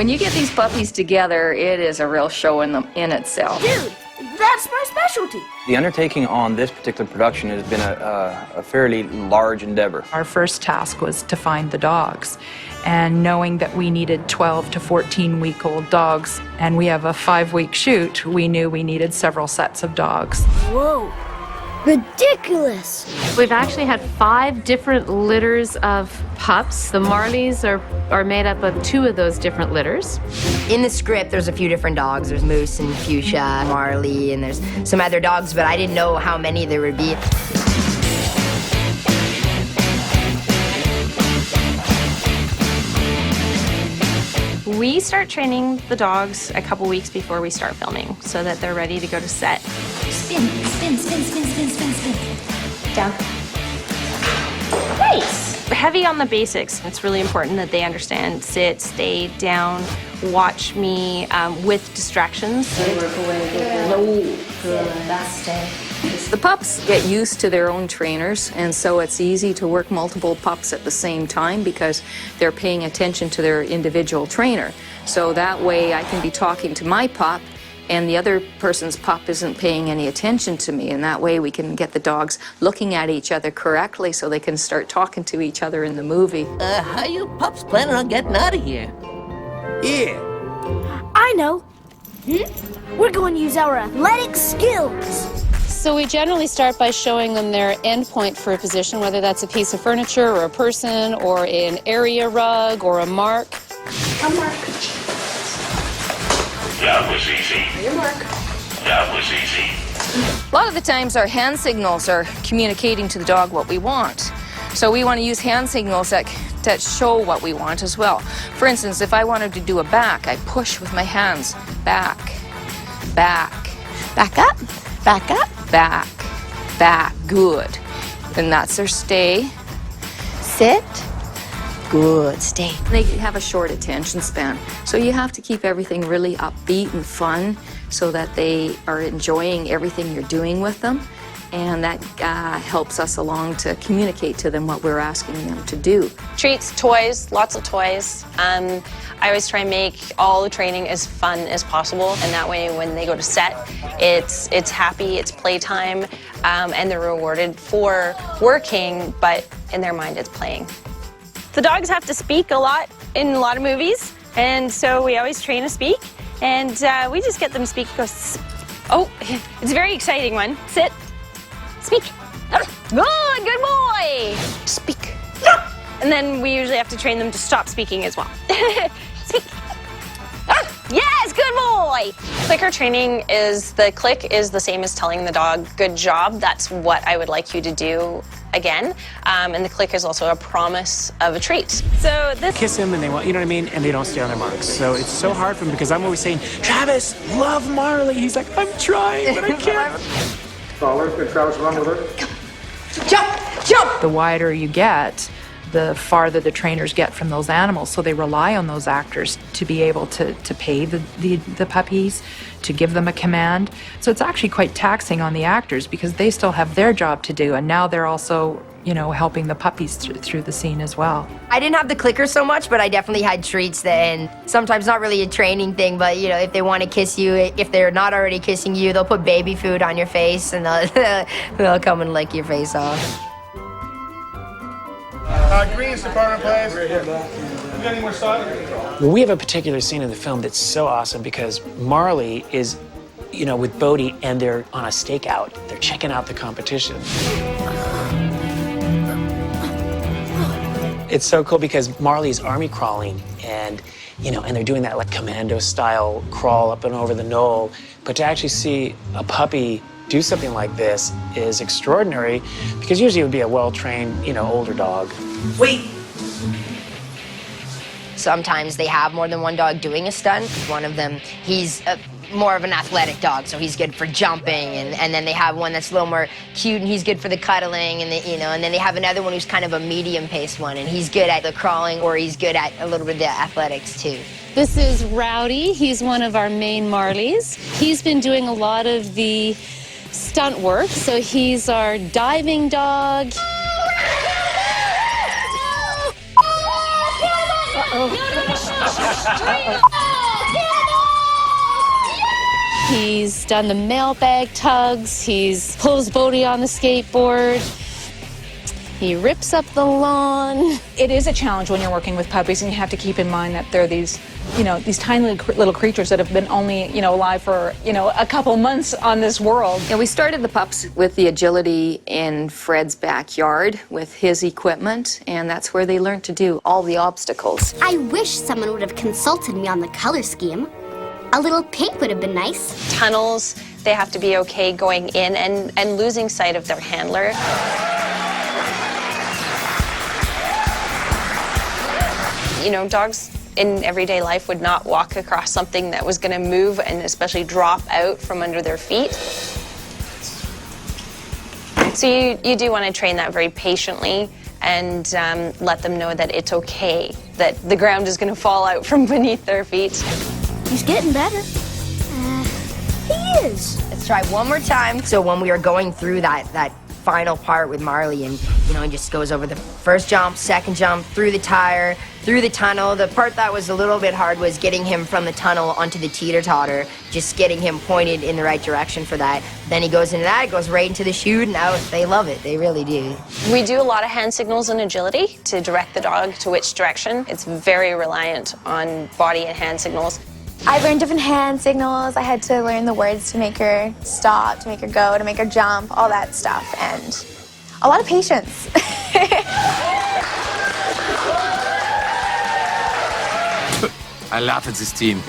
When you get these puppies together, it is a real show in itself. Dude, that's my specialty. The undertaking on this particular production has been a fairly large endeavor. Our first task was to find the dogs, and knowing that we needed 12 to 14-week-old dogs, and we have a 5-week shoot, we knew we needed several sets of dogs. Whoa, ridiculous. We've actually had 5 different litters of pups. The Marleys are made up of 2 of those different litters. In the script, there's a few different dogs. There's Moose and Fuchsia, Marley, and there's some other dogs, but I didn't know how many there would be. We start training the dogs a couple weeks before we start filming so that they're ready to go to set. Spin, spin, spin, spin, spin, spin, spin. Down. Nice! Heavy on the basics. It's really important that they understand sit, stay down, watch me with distractions. The pups get used to their own trainers, and so it's easy to work multiple pups at the same time because they're paying attention to their individual trainer. So that way I can be talking to my pup and the other person's pup isn't paying any attention to me, and that way we can get the dogs looking at each other correctly so they can start talking to each other in the movie. How you pups planning on getting out of here? Yeah. I know. We're going to use our athletic skills. So we generally start by showing them their end point for a position, whether that's a piece of furniture or a person or an area rug or a mark. Come, Mark. That was easy. Your mark. That was easy. A lot of the times our hand signals are communicating to the dog what we want. So we want to use hand signals that show what we want as well. For instance, if I wanted to do a back, I push with my hands. Back, back. Back up, back up. Back, back, good. And that's their stay. Sit. Good, stay. They have a short attention span, so you have to keep everything really upbeat and fun so that they are enjoying everything you're doing with them, and that helps us along to communicate to them what we're asking them to do. Treats, toys, lots of toys. I always try and make all the training as fun as possible, and that way when they go to set, it's happy, it's playtime, and they're rewarded for working, but in their mind it's playing. The dogs have to speak a lot in a lot of movies, and so we always train to speak, and we just get them to speak. Oh, it's a very exciting one. Sit, speak. Good boy. Speak. And then we usually have to train them to stop speaking as well. Speak. Yes, good boy. Clicker training the click is the same as telling the dog, good job. That's what I would like you to do again. And the click is also a promise of a treat. So this kiss him and they want, you know what I mean? And they don't stay on their marks. So it's so hard for him because I'm always saying, Travis, love Marley. He's like, I'm trying, but I can't. Can Travis run with her? Jump, jump. The wider you get, the farther the trainers get from those animals, so they rely on those actors to be able to pay the puppies, to give them a command. So it's actually quite taxing on the actors because they still have their job to do, and now they're also, you know, helping the puppies through the scene as well. I didn't have the clicker so much, but I definitely had treats then. Sometimes not really a training thing, but you know, if they want to kiss you, if they're not already kissing you, they'll put baby food on your face and they'll come and lick your face off. Greens department, please. You got any more sauce? Well, we have a particular scene in the film that's so awesome because Marley is, you know, with Bodie and they're on a stakeout. They're checking out the competition. It's so cool because Marley's army crawling and, you know, and they're doing that like commando style crawl up and over the knoll. But to actually see a puppy do something like this is extraordinary because usually it would be a well-trained, you know, older dog. Wait. Sometimes they have more than one dog doing a stunt. One of them, he's more of an athletic dog, so he's good for jumping, and then they have one that's a little more cute, and he's good for the cuddling, and and then they have another one who's kind of a medium-paced one, and he's good at the crawling, or he's good at a little bit of the athletics too. This is Rowdy. He's one of our main Marleys. He's been doing a lot of the stunt work, so he's our diving dog. Uh-oh. He's done the mailbag tugs. He's pulled his Bodie on the skateboard. He rips up the lawn. It is a challenge when you're working with puppies, and you have to keep in mind that they're these, these tiny little creatures that have been only, alive for, a couple months on this world. Yeah, we started the pups with the agility in Fred's backyard with his equipment, and that's where they learned to do all the obstacles. I wish someone would have consulted me on the color scheme. A little pink would have been nice. Tunnels, they have to be okay going in and losing sight of their handler. Dogs in everyday life would not walk across something that was going to move and especially drop out from under their feet. So you do want to train that very patiently and let them know that it's okay, that the ground is going to fall out from beneath their feet. He's getting better. He is. Let's try one more time. So when we were going through that final part with Marley, and he just goes over the first jump, second jump, through the tire, through the tunnel. The part that was a little bit hard was getting him from the tunnel onto the teeter-totter, just getting him pointed in the right direction for that. Then he goes into that, goes right into the chute, and out. They love it. They really do. We do a lot of hand signals and agility to direct the dog to which direction. It's very reliant on body and hand signals. I learned different hand signals. I had to learn the words to make her stop, to make her go, to make her jump, all that stuff, and a lot of patience. I laugh at this team.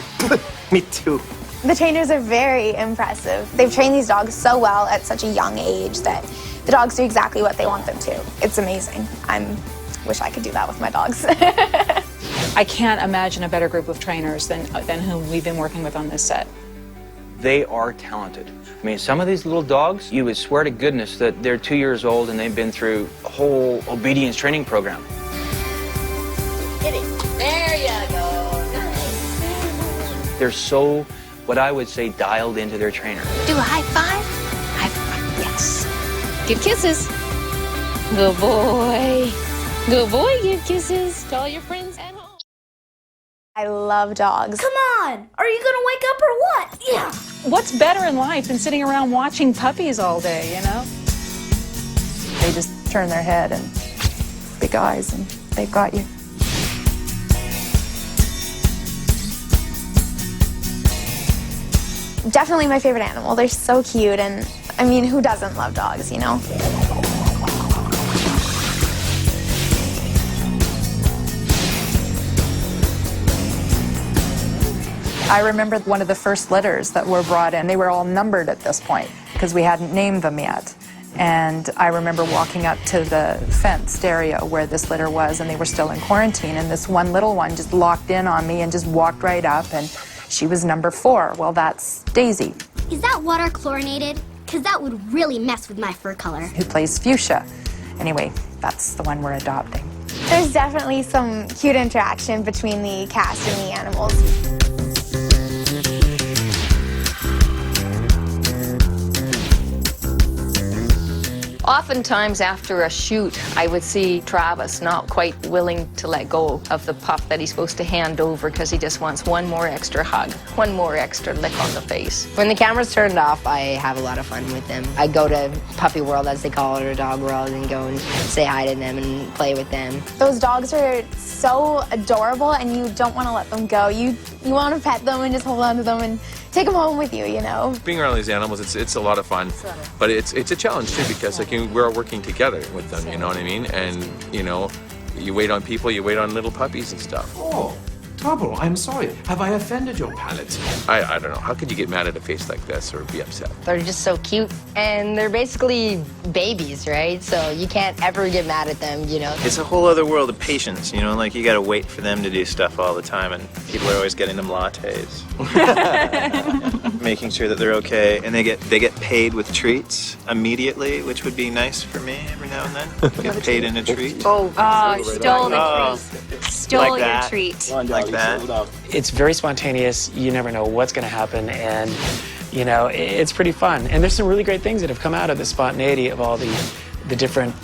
Me too. The trainers are very impressive. They've trained these dogs so well at such a young age that the dogs do exactly what they want them to. It's amazing. I wish I could do that with my dogs. I can't imagine a better group of trainers than whom we've been working with on this set. They are talented. I mean, some of these little dogs, you would swear to goodness that they're 2 years old and they've been through a whole obedience training program. Get it. There you go. Nice. They're so, what I would say, dialed into their trainer. Do a high five? High five, yes. Give kisses. Good boy. Good boy, give kisses to all your friends at home. I love dogs. Come on! Are you gonna wake up or what? Yeah! What's better in life than sitting around watching puppies all day, They just turn their head and big eyes, and they've got you. Definitely my favorite animal. They're so cute, and I mean, who doesn't love dogs, I remember one of the first litters that were brought in. They were all numbered at this point because we hadn't named them yet. And I remember walking up to the fenced area where this litter was, and they were still in quarantine, and this one little one just locked in on me and just walked right up, and she was number 4. Well, that's Daisy. Is that water chlorinated? Because that would really mess with my fur color. Who plays Fuchsia. Anyway, that's the one we're adopting. There's definitely some cute interaction between the cast and the animals. Oftentimes after a shoot, I would see Travis not quite willing to let go of the pup that he's supposed to hand over because he just wants one more extra hug, one more extra lick on the face. When the camera's turned off, I have a lot of fun with them. I go to Puppy World, as they call it, or Dog World, and go and say hi to them and play with them. Those dogs are so adorable, and you don't want to let them go. You want to pet them and just hold on to them and take them home with you, Being around these animals, it's a lot of fun, but it's a challenge too, because we're working together with them, you know what I mean? And you wait on people, you wait on little puppies and stuff. Oh, trouble. I'm sorry. Have I offended your palate? I don't know. How could you get mad at a face like this or be upset? They're just so cute, and they're basically babies, right? So you can't ever get mad at them, It's a whole other world of patience, like you gotta wait for them to do stuff all the time, and people are always getting them lattes. Making sure that they're okay, and they get paid with treats immediately, which would be nice for me every now and then. Get paid in a treat. Stole the treat. Stole your treat. Like that. It's very spontaneous. You never know what's going to happen, and it's pretty fun. And there's some really great things that have come out of the spontaneity of all the different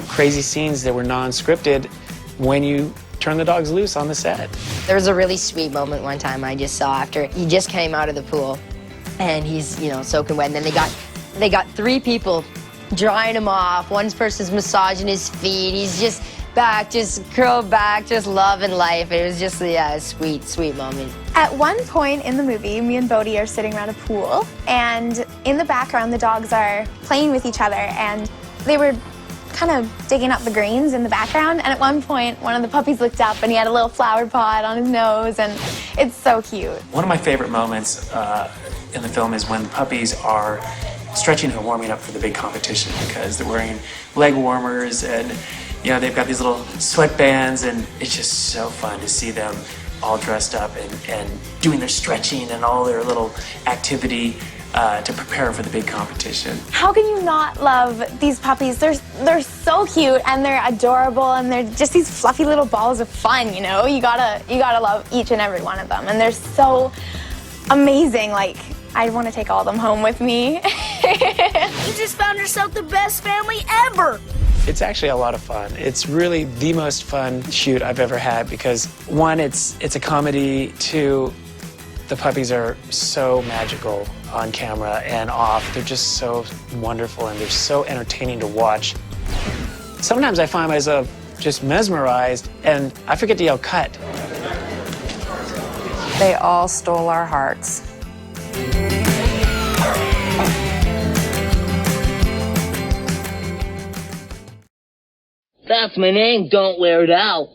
crazy scenes that were non-scripted when you turn the dogs loose on the set. There was a really sweet moment one time I just saw after he just came out of the pool, and he's, you know, soaking wet, and then they got 3 people drying him off. One person's massaging his feet. He's just back, just curled back, just loving life. It was just, yeah, a sweet, sweet moment. At one point in the movie, me and Bodhi are sitting around a pool, and in the background, the dogs are playing with each other, and they were kind of digging up the greens in the background, and at one point, one of the puppies looked up, and he had a little flower pot on his nose, and it's so cute. One of my favorite moments in the film is when the puppies are stretching and warming up for the big competition, because they're wearing leg warmers and, you know, they've got these little sweatbands, and it's just so fun to see them all dressed up and doing their stretching and all their little activity to prepare for the big competition. How can you not love these puppies? They're so cute, and they're adorable, and they're just these fluffy little balls of fun, you know? You gotta love each and every one of them, and they're so amazing. Like, I want to take all of them home with me. You just found yourself the best family ever! It's actually a lot of fun. It's really the most fun shoot I've ever had because, 1, it's a comedy, 2, the puppies are so magical on camera and off. They're just so wonderful and they're so entertaining to watch. Sometimes I find myself just mesmerized and I forget to yell cut. They all stole our hearts. That's my name, don't wear it out.